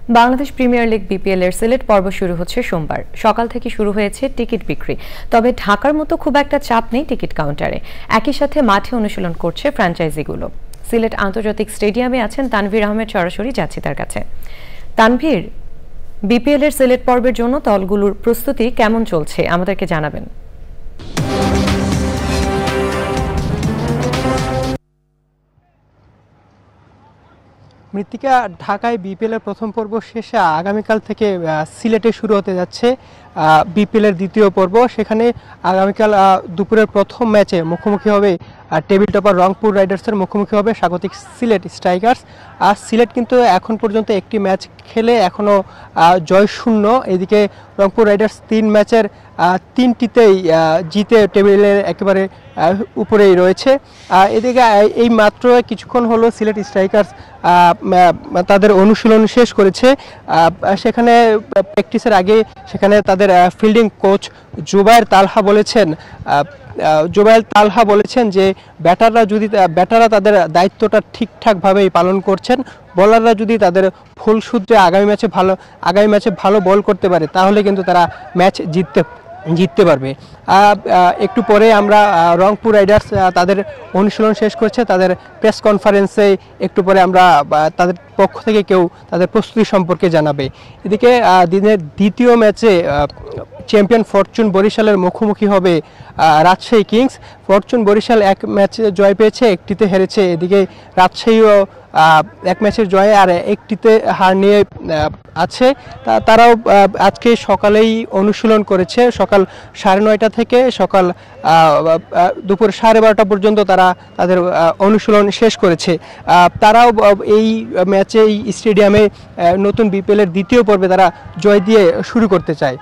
Bangladesh premier league BPL এর সিলেট পর্ব শুরু হচ্ছে সোমবার। সকাল থেকে শুরু হয়েছে টিকিট বিক্রি। তবে ঢাকার মতো খুব একটা চাপ নেই টিকিট কাউন্টারে। একই সাথে মাঠে অনুশীলন করছে ফ্র্যাঞ্চাইজিগুলো। সিলেট আন্তর্জাতিক স্টেডিয়ামে আছেন তানভীর আহমেদ, সরাসরি যাচ্ছি তার কাছে। তানভীর, বিপিএল এর সিলেট পর্বের জন্য দলগুলোর প্রস্তুতি কেমন চলছে আমাদেরকে জানাবেন। মৃত্তিকা, ঢাকায় বিপিএল এর প্রথম পর্ব শেষে আগামীকাল থেকে সিলেটে শুরু হতে যাচ্ছে বিপিএল এর দ্বিতীয় পর্ব। সেখানে আগামীকাল দুপুরের প্রথম ম্যাচে মুখোমুখি হবে টেবিল টপার রংপুর রাইডার্সের মুখোমুখি হবে স্বাগতিক সিলেট স্ট্রাইকার্স। আর সিলেট কিন্তু এখন পর্যন্ত একটি ম্যাচ খেলে এখনও জয় শূন্য। এদিকে রংপুর রাইডার্স 3 ম্যাচের 3টিতেই জিতে টেবিলের একেবারে উপরেই রয়েছে। এদিকে এই মাত্র কিছুক্ষণ হলো সিলেট স্ট্রাইকার্স তাদের অনুশীলন শেষ করেছে। সেখানে প্র্যাকটিসের আগে সেখানে তাদের ফিল্ডিং কোচ জুবায়ের তালহা বলেছেন যে ব্যাটাররা তাদের দায়িত্বটা ঠিকঠাকভাবেই পালন করছেন। বোলাররা যদি তাদের ভুল সূত্রে আগামী ম্যাচে ভালো বল করতে পারে তাহলে কিন্তু তারা ম্যাচ জিততে পারবে। একটু পরে আমরা রংপুর রাইডার্স তাদের অনুশীলন শেষ করছে, তাদের প্রেস কনফারেন্সে একটু পরে আমরা তাদের পক্ষ থেকে কেউ তাদের প্রস্তুতি সম্পর্কে জানাবে। এদিকে দিনের দ্বিতীয় ম্যাচে চ্যাম্পিয়ন ফরচুন বরিশালের মুখোমুখি হবে রাজশাহী কিংস। ফরচুন বরিশাল 1 ম্যাচে জয় পেয়েছে, 1টিতে হেরেছে। এদিকে রাজশাহীও 1 ম্যাচের জয়ে আর 1টিতে হার নিয়ে আছে। তারাও আজকে সকালেই অনুশীলন করেছে। সকাল 9:30 থেকে সকাল দুপুর 12:30 পর্যন্ত তারা তাদের অনুশীলন শেষ করেছে। তারাও এই ম্যাচে এই স্টেডিয়ামে নতুন বিপিএল এর দ্বিতীয় পর্বে তারা জয় দিয়ে শুরু করতে চায়।